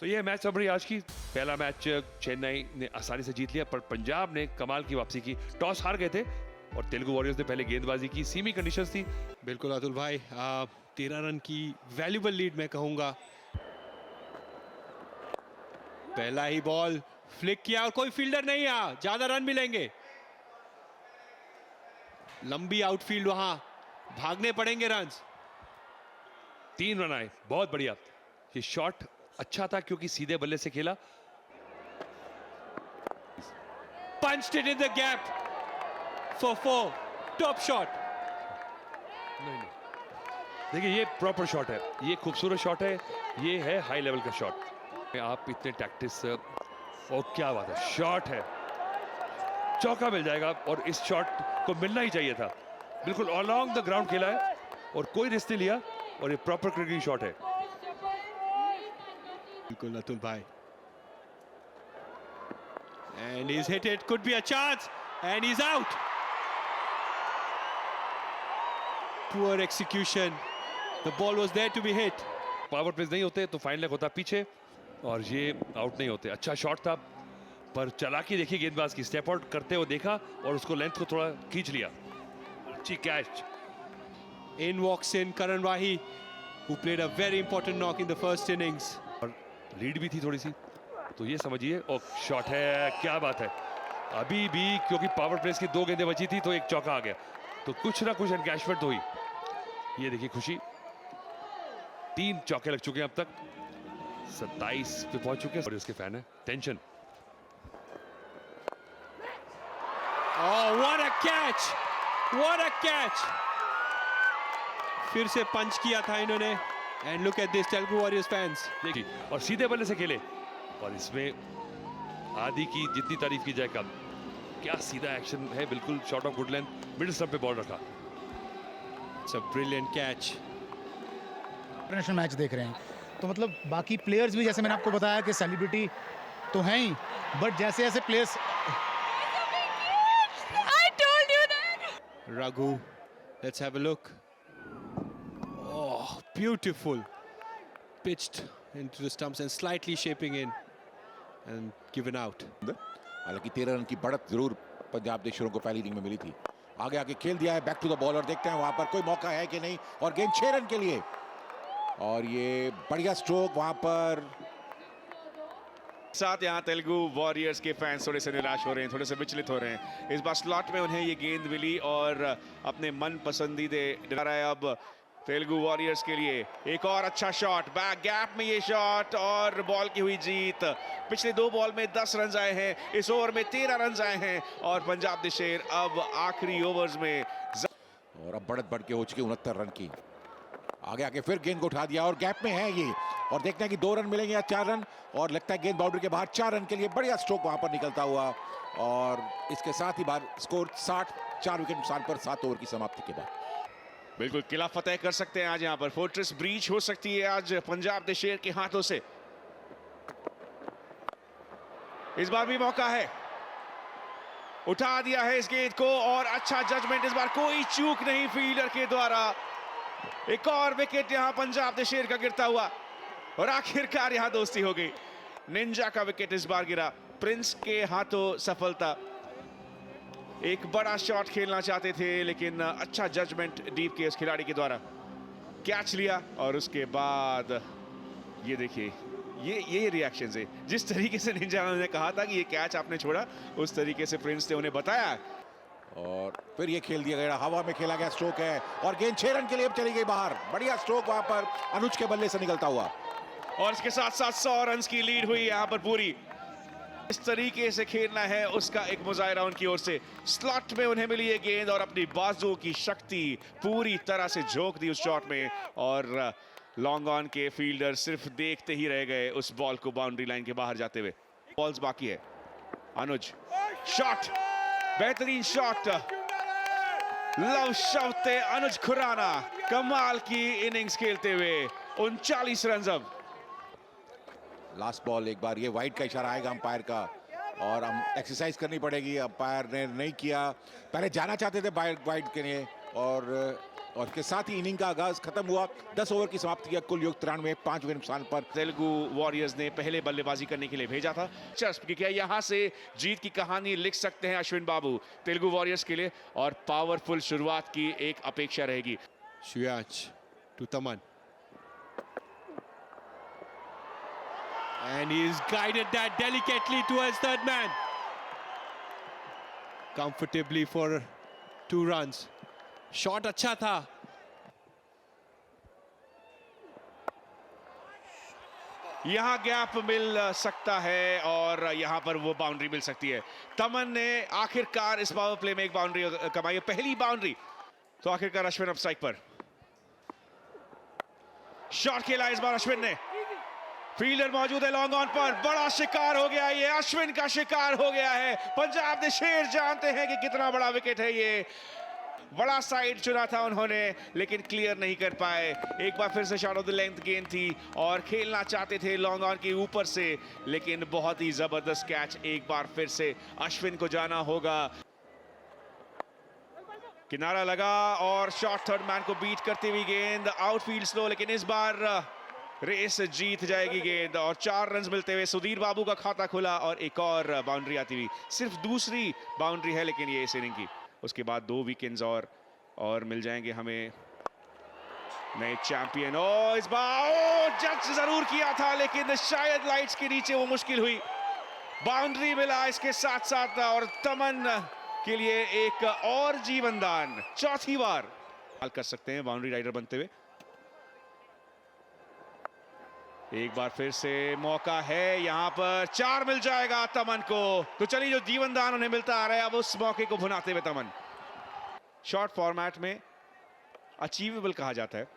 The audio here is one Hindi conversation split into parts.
तो ये मैच समरी आज की। पहला मैच चेन्नई ने आसानी से जीत लिया, पर पंजाब ने कमाल की वापसी की। टॉस हार गए थे और तेलुगु वॉरियर्स ने पहले गेंदबाजी की। सीमी कंडीशंस थी। बिल्कुल अतुल भाई, 13 रन की वैल्यूबल लीड मैं कहूंगा। पहला ही बॉल फ्लिक किया और कोई फील्डर नहीं आया, ज्यादा रन मिलेंगे। लंबी आउटफील्ड, वहां भागने पड़ेंगे रन्स। 3 रन आए, बहुत बढ़िया। ये शॉट अच्छा था क्योंकि सीधे बल्ले से खेला। Punched it in the gap for 4. Top shot. नहीं, देखिए ये प्रॉपर शॉट है, ये खूबसूरत शॉट है, ये है हाई लेवल का शॉट। आप इतने टैक्टिस और क्या बात है, शॉट है, चौका मिल जाएगा और इस शॉट को मिलना ही चाहिए था। बिल्कुल अलोंग द ग्राउंड खेला है और कोई रिस्क नहीं लिया और ये प्रॉपर क्रिकेटिंग शॉट है। बिल्कुल अतुल भाई, and he's hit it, could be a chance and he's out. Poor execution, the ball was there to be hit. Power place नहीं होते तो फाइन लेग होता पीछे और ये आउट नहीं होते। अच्छा शॉट था पर चालाकी देखिए गेंदबाज की, स्टेप आउट करते हुए देखा और उसको लेंथ को थोड़ा खींच लिया। अच्छी catch. In walks in Karan Wahi, who played a very important knock in the first innings. और लीड भी थी थोड़ी सी, तो ये समझिए। और शॉट है, क्या बात है। अभी भी क्योंकि पावर प्लेस की 2 गेंदें बची थी तो एक चौका आ गया, तो कुछ ना कुछ एनकैशमेंट हुई। ये देखिए खुशी, 3 चौके लग चुके हैं अब तक, 27 पे पहुंच चुके हैं और इसके फैन है। Tension. Oh, what a catch! What a catch! फिर से पंच किया था इन्होंने। And look at this, Telugu Warriors fans. देखिए, और सीधे बल्ले से खेले और इसमें आदि की जितनी तारीफ की जाए कम। क्या सीधा एक्शन है, बिल्कुल shot of good length, middle stump पे बॉल रखा। It's a brilliant catch. International match देख रहे हैं तो मतलब बाकी प्लेयर्स भी, जैसे मैंने आपको बताया कि सेलिब्रिटी तो हैं ही, बट जैसे जैसे players Raghu, let's have a look. Oh, beautiful. Pitched into the stumps and slightly shaping in and given out. हालांकि 13 रन की बढ़त जरूर पंजाब नेशनल को पहली इनिंग में मिली थी। आगे आगे खेल दिया है, बैक टू द बॉल और देखते हैं वहां पर कोई मौका है कि नहीं। और गेंद 6 रन के लिए और ये बढ़िया स्ट्रोक वहां पर। साथ यहाँ तेलुगु वॉरियर्स के फैंस थोड़े से निराश हो रहे हैं, थोड़े से विचलित हो रहे हैं। इस बार स्लॉट में उन्हें ये गेंद मिली और अपने मन पसंदीदे रहा है अब तेलुगु वॉरियर्स के लिए। एक और अच्छा शॉट, बैक गैप में ये शॉट और बॉल की हुई जीत। पिछले 2 बॉल में 10 रन आए हैं, इस ओवर में 13 रन आए हैं और पंजाब शेर अब आखिरी ओवर्स में। और अब बढ़त बढ़ के हो चुकी 69 रन की। आगे आगे फिर गेंद को उठा दिया और गैप में है ये, और देखते हैं कि 2 रन मिलेंगे या 4 रन। और लगता है गेंद बाउंड्री के बाहर, 4 रन के लिए बढ़िया स्ट्रोक वहां पर निकलता हुआ। और इसके साथ ही बार स्कोर 60, 4 विकेट नुकसान पर 7 ओवर की समाप्ति के बाद। बिल्कुल किला फतेह कर सकते हैं आज यहाँ पर। फोर्ट्रेस ब्रीच हो सकती है आज पंजाब शेर के हाथों से। इस बार भी मौका है, उठा दिया है इस गेंद को और अच्छा जजमेंट, इस बार कोई चूक नहीं फील्डर के द्वारा। एक और विकेट यहां पंजाब शेर का गिरता हुआ और आखिरकार यहां दोस्ती हो गई। निंजा का विकेट इस बार गिरा, प्रिंस के हाथों सफलता। एक बड़ा शॉट खेलना चाहते थे लेकिन अच्छा जजमेंट डीप के उस खिलाड़ी के द्वारा, कैच लिया। और उसके बाद ये देखिए, ये रिएक्शन है। जिस तरीके से निंजा ने कहा था कि ये कैच आपने छोड़ा, उस तरीके से प्रिंस ने उन्हें बताया। और फिर ये खेल दिया गया, हवा में खेला गया स्ट्रोक है और गेंद 6 रन के लिए अब चली गई बाहर। बढ़िया स्ट्रोक वहां पर अनुज के बल्ले से निकलता हुआ। और इसके साथ साथ 100 रन की लीड हुई यहां पर पूरी। इस तरीके से खेलना है उसका एक मुजाहिरा उनकी ओर से। स्लॉट में उन्हें मिली ये गेंद और अपनी बाजुओं की शक्ति पूरी तरह से झोंक दी उस शॉट में। और लॉन्ग ऑन के फील्डर सिर्फ देखते ही रह गए उस बॉल को बाउंड्री लाइन के बाहर जाते हुए। बॉल्स बाकी है। अनुज शॉट, बेहतरीन शॉट, लव शॉट अनुज खुराना, कमाल की इनिंग्स खेलते हुए 39 रन। अब लास्ट बॉल, एक बार ये वाइड का इशारा आएगा अंपायर का और हम एक्सरसाइज करनी पड़ेगी। अंपायर ने नहीं किया, पहले जाना चाहते थे वाइड के लिए और और इसके साथ ही इनिंग का आगाज खत्म हुआ। 10 ओवर की समाप्ति किया, कुल योग 93, 5 विकेट नुकसान पर। तेलुगु वॉरियर्स ने पहले बल्लेबाजी करने के लिए भेजा था। चस्प कि क्या यहाँ से जीत की कहानी लिख सकते हैं अश्विन बाबू तेलुगु वॉरियर्स के लिए, और पावरफुल शुरुआत की एक अपेक्षा रहेगी। Shuyaj to Taman. And he's guided that delicately towards third man. Comfortably for 2 runs. Shot अच्छा था. यहां गैप मिल सकता है और यहां पर वो बाउंड्री मिल सकती है। तमन ने आखिरकार इस पावर प्ले में एक बाउंड्री कमाई है, पहली बाउंड्री। तो आखिरकार अश्विन अब स्ट्राइक पर। शॉट खेला इस बार अश्विन ने, फील्डर मौजूद है लॉन्ग ऑन पर। बड़ा शिकार हो गया ये, अश्विन का शिकार हो गया है। पंजाब के शेर जानते हैं कि कितना बड़ा विकेट है ये। बड़ा साइड चुना था उन्होंने लेकिन क्लियर नहीं कर पाए। एक बार फिर से शॉट ऑफ द लेंथ गेंद थी और खेलना चाहते थे लॉन्ग ऑन के ऊपर से, लेकिन बहुत ही जबरदस्त कैच। एक बार फिर से अश्विन को जाना होगा। किनारा लगा और शॉट थर्ड मैन को बीट करती हुई गेंद आउटफील्ड स्लो, लेकिन इस बार रेस जीत जाएगी गेंद और 4 रन मिलते हुए सुधीर बाबू का खाता खुला और एक और बाउंड्री आती हुई। सिर्फ दूसरी बाउंड्री है लेकिन ये इस इनिंग की। उसके बाद 2 वीकेंड्स और मिल जाएंगे हमें नए चैंपियन। ओ इस बार जज जरूर किया था लेकिन शायद लाइट्स के नीचे वो मुश्किल हुई। बाउंड्री मिला इसके साथ साथ और तमन के लिए एक और जीवनदान, चौथी बार हाल कर सकते हैं बाउंड्री राइडर बनते हुए। एक बार फिर से मौका है, यहां पर 4 मिल जाएगा तमन को। तो चलिए जो जीवनदान उन्हें मिलता आ रहा है अब उस मौके को भुनाते हुए तमन। शॉर्ट फॉर्मेट में अचीवेबल कहा जाता है।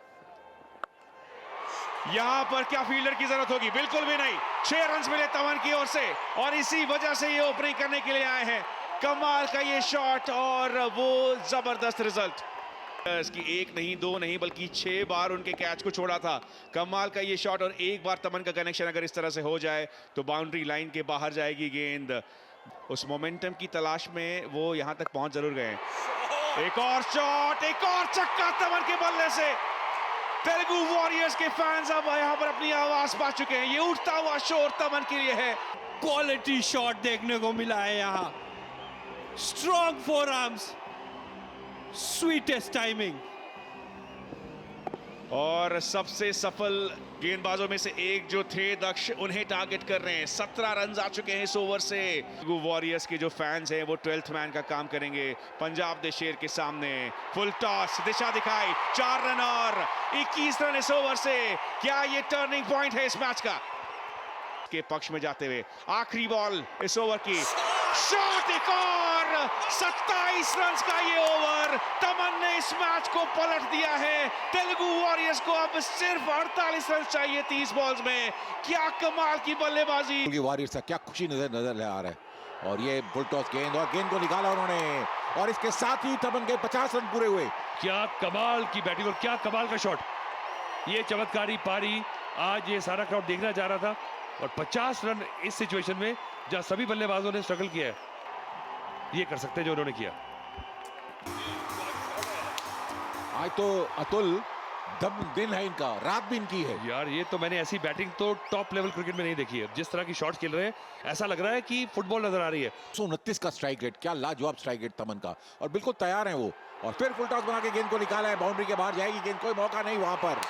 यहां पर क्या फील्डर की जरूरत होगी? बिल्कुल भी नहीं। 6 रन मिले तमन की ओर से और इसी वजह से ये ओपनिंग करने के लिए आए हैं। कमाल का ये शॉट और वो जबरदस्त रिजल्ट। इसकी 1 नहीं 2 नहीं बल्कि 6 बार उनके कैच को छोड़ा था। कमाल का ये शॉट और एक बार तमन का कनेक्शन अगर इस तरह से हो जाए तो बाउंड्री लाइन के बाहर जाएगी गेंद। उस मोमेंटम की तलाश में वो यहां तक पहुंच जरूर गए। एक और शॉट, एक और छक्का तमन के बल्ले से। तेलुगु वॉरियर्स के फैंस अब यहां पर अपनी आवाज पा चुके हैं। ये उठता हुआ शोर तमन के लिए है। क्वालिटी शॉट देखने को मिला है यहाँ। Strong forearms, sweetest timing. और सबसे सफल गेंदबाजों में से एक जो थे दक्ष, उन्हें टारगेट कर रहे हैं। 17 रन आ चुके हैं इस ओवर से। वॉरियर्स के जो फैंस हैं वो 12th मैन का काम करेंगे पंजाब दे शेर के सामने। फुल टॉस, दिशा दिखाई, 4 रन और 21 रन इस ओवर से। क्या ये टर्निंग पॉइंट है इस मैच का? के पक्ष में जाते हुए आखिरी बॉल इस ओवर की, शॉट एक और 27 रन का ये ओवर। तमन ने इस मैच को पलट दिया है। तेलुगु वॉरियर्स को अब सिर्फ 48 रन चाहिए 30 बॉल्स में। क्या कमाल की बल्लेबाजी। वॉरियर्स का क्या खुशी नजर आ रहा है। और ये फुल टॉस गेंद और गेंद को निकाला उन्होंने और इसके साथ ही तमन के 50 रन पूरे हुए। क्या कमाल की बैटिंग और क्या कमाल का शॉट। ये चमत्कारी पारी आज ये सारा क्राउड देखना चाह रहा था और 50 रन इस सिचुएशन में जहां सभी बल्लेबाजों ने स्ट्रगल किया है, ये कर सकते हैं जो उन्होंने किया। आज तो अतुल दम दिन है इनका, रात भी इनकी है यार। ये तो मैंने ऐसी बैटिंग तो टॉप लेवल क्रिकेट में नहीं देखी है। जिस तरह की शॉट खेल रहे हैं ऐसा लग रहा है कि फुटबॉल नजर आ रही है। 129 का स्ट्राइक रेट, क्या लाजवाब स्ट्राइक रेट तमन का। और बिल्कुल तैयार है वो। और फिर फुल टॉस बना के गेंद को निकाला है, बाउंड्री के बाहर जाएगी गेंद, कोई मौका नहीं वहां पर।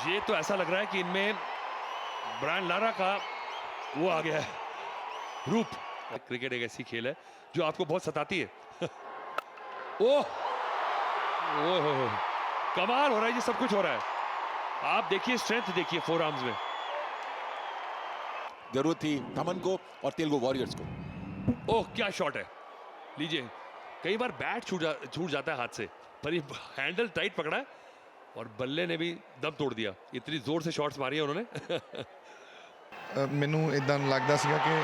ये तो ऐसा लग रहा है कि इनमें ब्रायन लारा का वो आ गया है रूप। क्रिकेट एक ऐसी खेल है जो आपको बहुत सताती है। ओह ओह, कमाल हो रहा है, ये सब कुछ हो रहा है। आप देखिए स्ट्रेंथ, देखिए 4 आर्म्स में। जरूरत थी तमन को और तेलुगु वॉरियर्स को। ओह क्या शॉट है, लीजिए। कई बार बैट छूट जाता है हाथ से, पर ये हैंडल टाइट पकड़ा है और बल्ले ने भी दम तोड़ दिया। इतनी जोर से शॉट्स मारी है उन्होंने। ਮੈਨੂੰ ਇਦਾਂ ਲੱਗਦਾ ਸੀਗਾ ਕਿ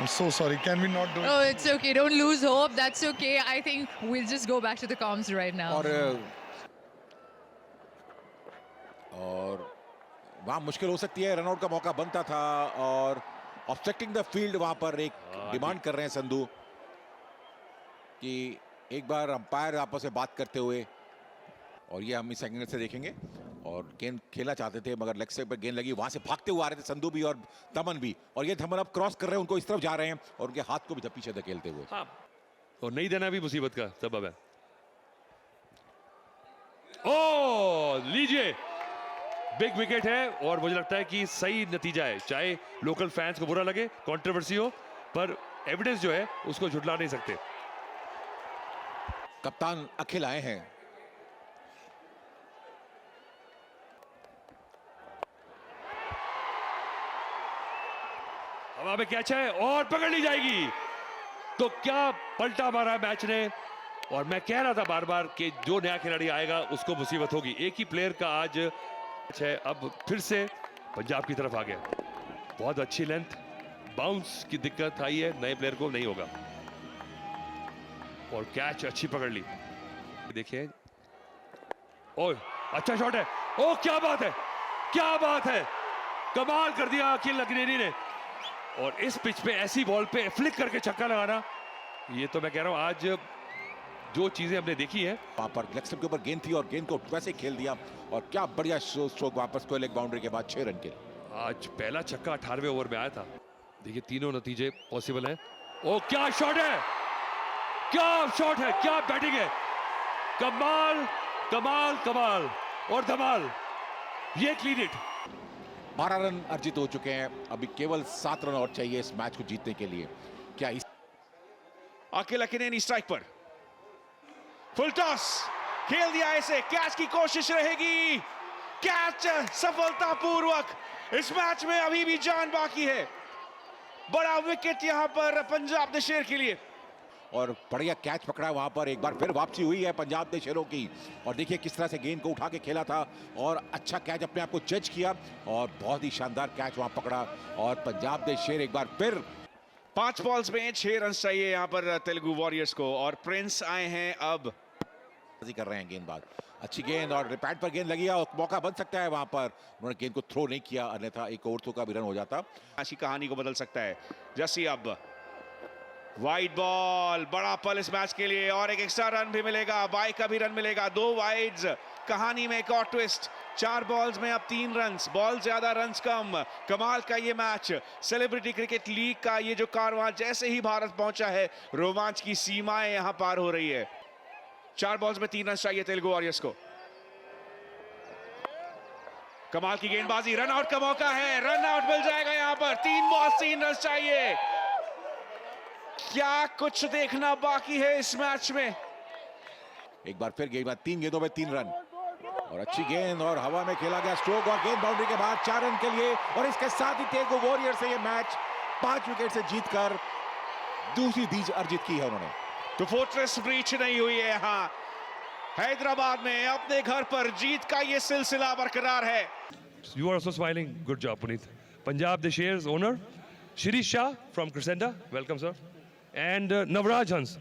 I'm so sorry, can we not do it? Oh, it's okay. Don't lose hope. That's okay. I think we'll just go back to the comms right now. और वहां मुश्किल हो सकती है, रनआउट का मौका बनता था और ऑब्स्ट्रक्टिंग द फील्ड वहां पर एक डिमांड कर रहे हैं संधू कि एक बार अंपायर आपस में बात करते हुए, और ये हम इस एंगल से देखेंगे। और गेंद खेलना चाहते थे मगर लेग साइड पर गेंद लगी, वहां से भागते हुए आ रहे थे संधू भी और दमन भी, और ये धमन अब क्रॉस कर रहे हैं, उनको इस तरफ जा रहे हैं और उनके हाथ को भी पीछे धकेलते हुए। हाँ, और नहीं देना भी मुसीबत का सबब है। ओ लीजिए, बिग विकेट है और मुझे लगता है कि सही नतीजा है, चाहे लोकल फैंस को बुरा लगे, कंट्रोवर्सी हो, पर एविडेंस जो है उसको झुठला नहीं सकते। कप्तान अखिल आए हैं। हवा में कैच है और पकड़ ली जाएगी। तो क्या पलटा मारा है मैच ने, और मैं कह रहा था बार बार कि जो नया खिलाड़ी आएगा उसको मुसीबत होगी। एक ही प्लेयर का आज है, अब फिर से पंजाब की तरफ आ गया। बहुत अच्छी लेंथ, बाउंस की दिक्कत आई है, नए प्लेयर को नहीं होगा। और कैच अच्छी पकड़ ली, देखिए। ओह अच्छा शॉट है, ओह क्या बात है, क्या बात है, कमाल कर दिया अखिल अग्निहोत्री ने। और इस पिच पे ऐसी बॉल पे फ्लिक करके छक्का लगाना, ये तो मैं कह रहा हूं आज जो चीजें हमने देखी है। वहां पर लेग स्टंप के ऊपर गेंद थी और गेंद को वैसे खेल दिया, और क्या बढ़िया स्ट्रोक वापस को लेग बाउंड्री के बाद 6 रन के। आज पहला छक्का 18वें ओवर में आया था। देखिए तीनों नतीजे पॉसिबल हैं। ओ क्या शॉट है, क्या शॉट है, क्या बैटिंग है, कमाल कमाल कमाल और धमाल। ये क्लीन हिट। 12 रन अर्जित हो चुके हैं, अभी केवल 7 रन और चाहिए इस मैच को जीतने के लिए। क्या इस अखिल अकिनेनी स्ट्राइक पर, फुल टॉस खेल दिया, इसे कैच की कोशिश रहेगी, कैच सफलतापूर्वक। इस मैच में अभी भी जान बाकी है। बड़ा विकेट यहां पर पंजाब द शेर के लिए, और बढ़िया कैच पकड़ा वहां पर। एक बार फिर वापसी हुई है पंजाब द शेरों की, और देखिए किस तरह से गेंद को उठा के खेला था और अच्छा कैच अपने आप को जज किया, और बहुत ही शानदार कैच वहां पकड़ा। और पंजाब द शेर एक बार फिर 5 बॉल्स में 6 रन चाहिए यहां पर तेलुगु वॉरियर्स को। और प्रिंस आए हैं अब, कर रहे हैं गेंदबाज। अच्छी गेंद और पैड पर गेंद लगी है और मौका बन सकता है वहां पर। उन्होंने गेंद को थ्रो नहीं किया, अन्यथा एक ओवर थ्रो का भी रन हो जाता। ऐसी कहानी को बदल सकता है। जैसी अब वाइड बॉल, बड़ा पल इस मैच के लिए, और एक एक्स्ट्रा रन भी मिलेगा, बाई का भी रन मिलेगा। 2 वाइड्स, कहानी में एक और ट्विस्ट। 4 बॉल्स में अब 3 रन, बॉल ज्यादा रन्स कम। कमाल का ये मैच, सेलिब्रिटी क्रिकेट लीग का ये जो कारवां जैसे ही भारत पहुंचा है, रोमांच की सीमाएं यहां पार हो रही है। 4 बॉल्स में 3 रन चाहिए तेलुगु वॉरियर्स को। कमाल की गेंदबाजी, रन आउट का मौका है, रन आउट मिल जाएगा यहां पर। 3 बॉल्स 3 रन चाहिए। क्या कुछ देखना बाकी है इस मैच में। एक बार फिर गेंद, 3 गेंदों में 3 रन, और अच्छी गेंद और हवा में खेला गया स्ट्रोक, और गेंद बाउंड्री के बाद 4 रन के लिए। और इसके साथ ही तेलुगु वॉरियर्स से ये मैच 5 विकेट से जीतकर दूसरी जीत अर्जित की है उन्होंने। तो फोर्ट्रेस ब्रीच नहीं हुई है यहां हैदराबाद में, अपने घर पर जीत का ये सिलसिला बरकरार है। You are also smiling. Good job, Puneet. Punjab the Shares owner, Shirish Shah from Crescenda. Welcome, sir. And Navraj Hans.